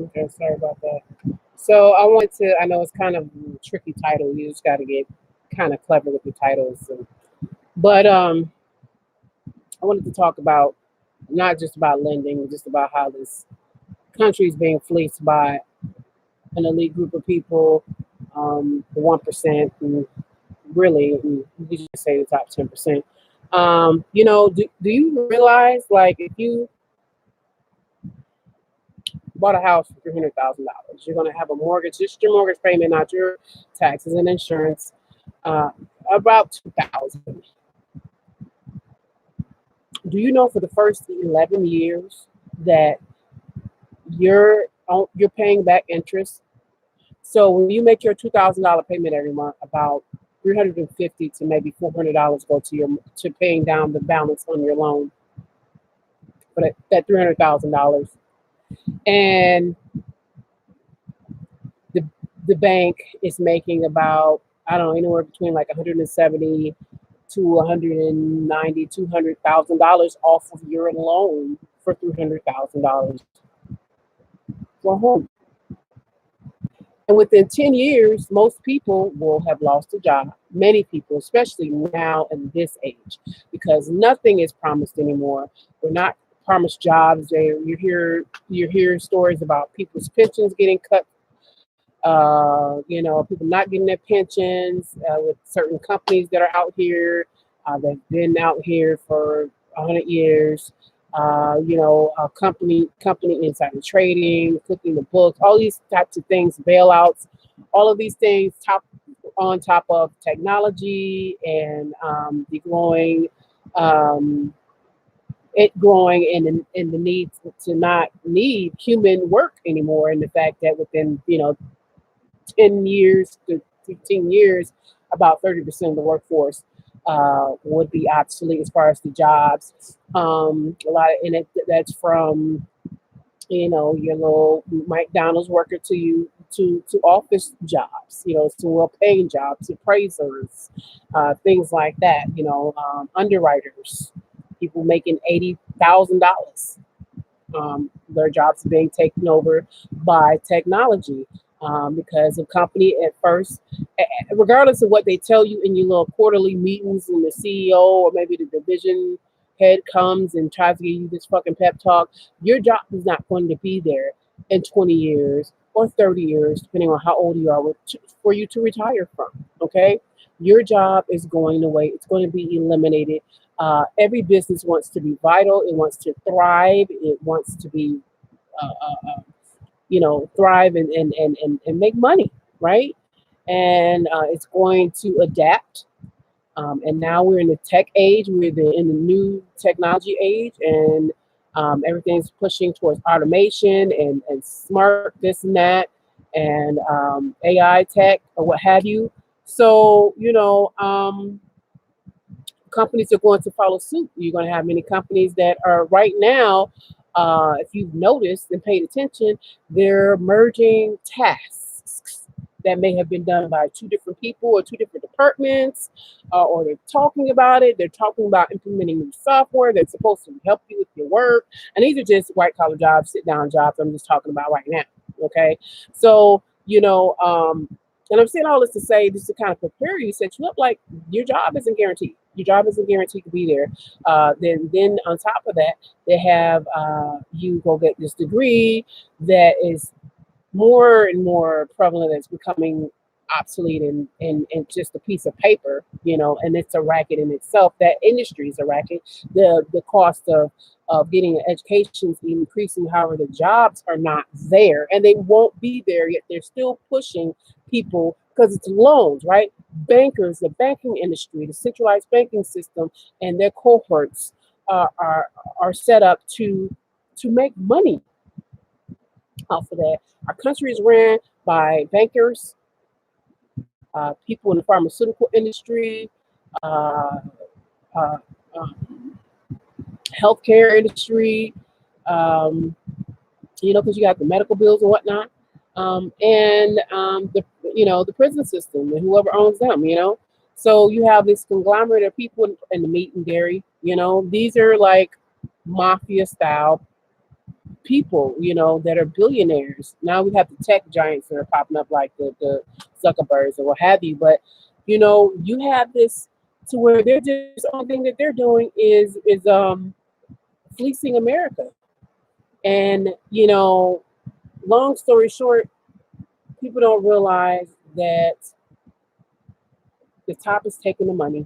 Okay, sorry about that. So I wanted to. I know it's kind of a tricky title. You just got to get kind of clever with the titles. But I wanted to talk about not just about lending, just about how this country is being fleeced by an elite group of people, the 1%, and really, you just say the top 10%. Do you realize, like, if you bought a house for $300,000, you're going to have a mortgage, just your mortgage payment, not your taxes and insurance, uh, about 2,000. Do you know for the first 11 years that you're paying back interest? So when you make your $2,000 payment every month, about 350 to maybe $400 go to paying down the balance on your loan for that $300,000. And the the bank is making about, I don't know, anywhere between like 170 to 190, $200,000 off of your loan for $300,000 for a home. And within 10 years, most people will have lost a job. Many people, especially now in this age, because nothing is promised anymore. We're not promised jobs. You hear stories about people's pensions getting cut. People not getting their pensions with certain companies that are out here. They've been out here for 100 years. Company insider trading, cooking the books, all these types of things, bailouts, all of these things on top of technology and the um, growing and the need to not need human work anymore, and the fact that within 10 years to 15 years, about 30% of the workforce would be obsolete as far as the jobs. A lot of, and that's from, your little McDonald's worker to to office jobs, to well-paying jobs, appraisers, things like that, underwriters, people making $80,000. Their jobs are being taken over by technology because the company at first, regardless of what they tell you in your little quarterly meetings, and the CEO or maybe the division head comes and tries to give you this fucking pep talk, your job is not going to be there in 20 years or 30 years, depending on how old you are, for you to retire from. Okay, your job is going away. It's going to be eliminated. Every business wants to be vital. It wants to thrive. It wants to be, uh, uh, uh, thrive and make money, right? And it's going to adapt. And now we're in the tech age. In the new technology age, and everything's pushing towards automation and smart this and that, and AI tech or what have you. So, companies are going to follow suit. You're going to have many companies that are right now, if you've noticed and paid attention, they're merging tasks that may have been done by two different people or two different departments, or they're talking about it. They're talking about implementing new software that's supposed to help you with your work. And these are just white collar jobs, sit down jobs I'm just talking about right now. Okay. So, and I'm saying all this to say, just to kind of prepare you, set you up, like your job isn't guaranteed. Your job isn't guaranteed to be there. Then on top of that, they have you go get this degree that is more and more prevalent. It's becoming obsolete and just a piece of paper, and it's a racket in itself. That industry is a racket. The cost of getting an education is increasing. However, the jobs are not there, and they won't be there yet. They're still pushing people because it's loans, right? Bankers, the banking industry, the centralized banking system, and their cohorts are set up to make money off of that. Our country is ran by bankers, people in the pharmaceutical industry, uh, uh, um, healthcare industry, um, because you got the medical bills and whatnot, and the prison system and whoever owns them. So you have this conglomerate of people in the meat and dairy. These are like mafia style people, that are billionaires. Now we have the tech giants that are popping up like the Zuckerbergs or what have you. But you have this to where they're just only thing that they're doing is fleecing America. And long story short, people don't realize that the top is taking the money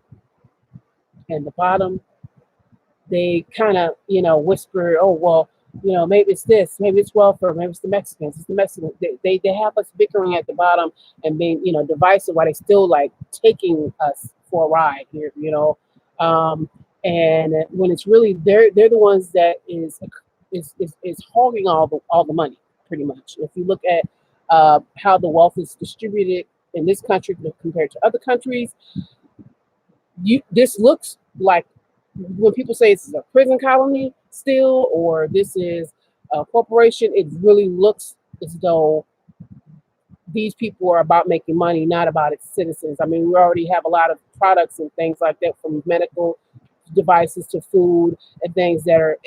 and the bottom they kind of whisper, oh well, maybe it's this, maybe it's welfare, maybe it's the Mexicans, it's the Mexicans. They have us bickering at the bottom and being divisive while they still like taking us for a ride here, um, and when it's really they're the ones that is hogging all the money pretty much. If you look at how the wealth is distributed in this country compared to other countries, this looks like when people say this is a prison colony still, or this is a corporation, it really looks as though these people are about making money, not about its citizens. I mean, we already have a lot of products and things like that, from medical devices to food and things that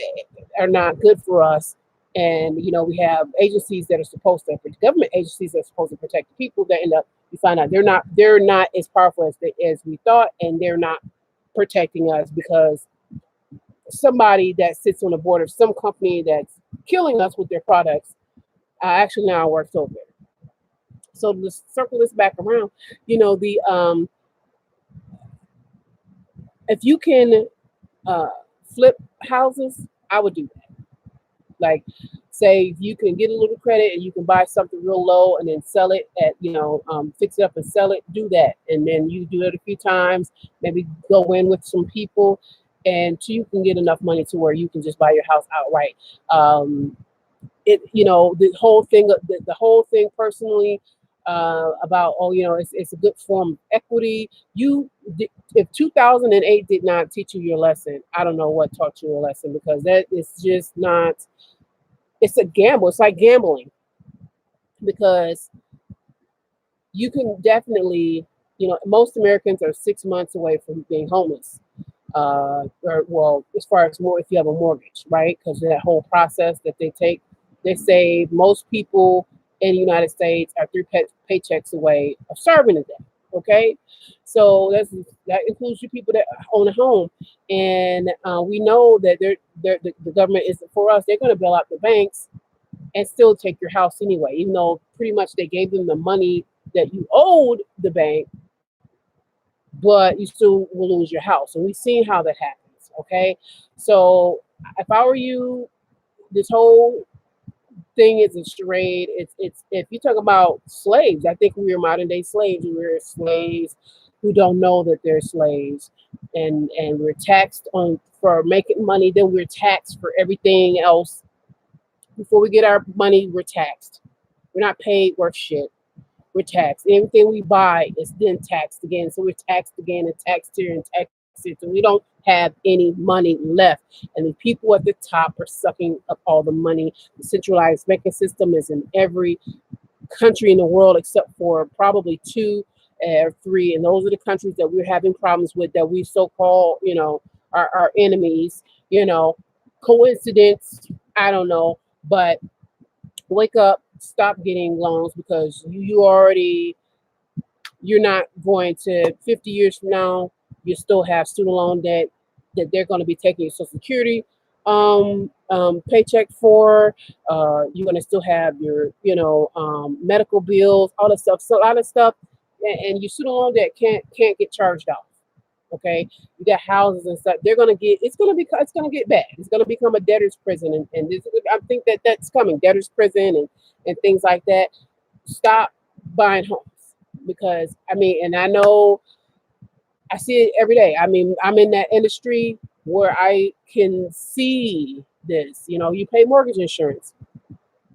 are not good for us. And we have agencies that are supposed to, government agencies that are supposed to protect the people, that end up, you find out they're not as powerful as we thought, and they're not protecting us because somebody that sits on the board of some company that's killing us with their products actually now works over there. So to circle this back around, the if you can flip houses, I would do that. Like, say if you can get a little credit and you can buy something real low and then sell it at, fix it up and sell it, do that. And then you do it a few times, maybe go in with some people, and so you can get enough money to where you can just buy your house outright. The whole thing personally, about, oh, it's a good form of equity. If 2008 did not teach you your lesson, I don't know what taught you a lesson, because that is just not. It's a gamble. It's like gambling, because you can definitely, most Americans are 6 months away from being homeless. Or, well, as far as more, if you have a mortgage, right? Because that whole process that they take, they say most people in the United States are three paychecks away of starving to death. Okay, so that includes you people that own a home, and we know that the government isn't for us. They're going to bail out the banks and still take your house anyway, even though pretty much they gave them the money that you owed the bank, but you still will lose your house. And we've seen how that happens. Okay, so if I were you, this whole thing is a charade. It's if you talk about slaves, I think we are modern day slaves. We're slaves who don't know that they're slaves, and we're taxed on for making money. Then we're taxed for everything else. Before we get our money, we're taxed. We're not paid worth shit. We're taxed. Everything we buy is then taxed again. So we're taxed again and taxed here and taxed here. So we don't have any money left. And the people at the top are sucking up all the money. The centralized banking system is in every country in the world except for probably two or three. And those are the countries that we're having problems with, that we so-called, are our enemies. Coincidence? I don't know. But wake up, stop getting loans, because you're not going to, 50 years from now, you still have student loan debt that they're going to be taking your Social Security paycheck for. You're going to still have your, medical bills, all that stuff. So a lot of stuff, and your student loan debt can't get charged off. Okay, you got houses and stuff. It's gonna get bad. It's gonna become a debtor's prison, and I think that's coming, debtor's prison and things like that. Stop buying homes, because I mean, and I know I see it every day. I mean, I'm in that industry where I can see this. You pay mortgage insurance.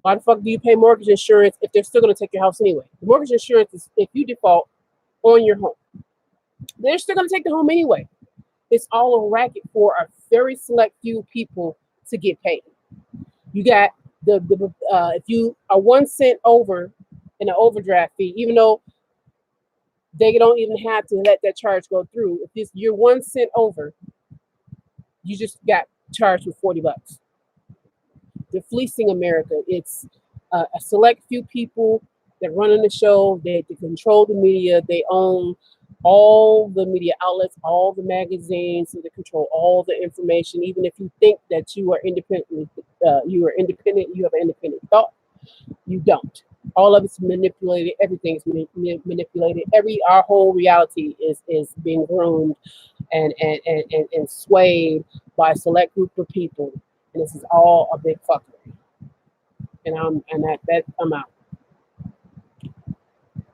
Why the fuck do you pay mortgage insurance if they're still gonna take your house anyway? The mortgage insurance is if you default on your home. They're still going to take the home anyway. It's all a racket for a very select few people to get paid. You got if you are 1 cent over in an overdraft fee, even though they don't even have to let that charge go through. If you're 1 cent over, you just got charged with $40. They're fleecing America. It's a select few people that run in the show. They control the media. They own all the media outlets, all the magazines, so they control all the information. Even if you think that you are independent, you have an independent thought, you don't. All of it's manipulated. Everything's manipulated. Our whole reality is being groomed and swayed by a select group of people. And this is all a big fuckery. And I'm out.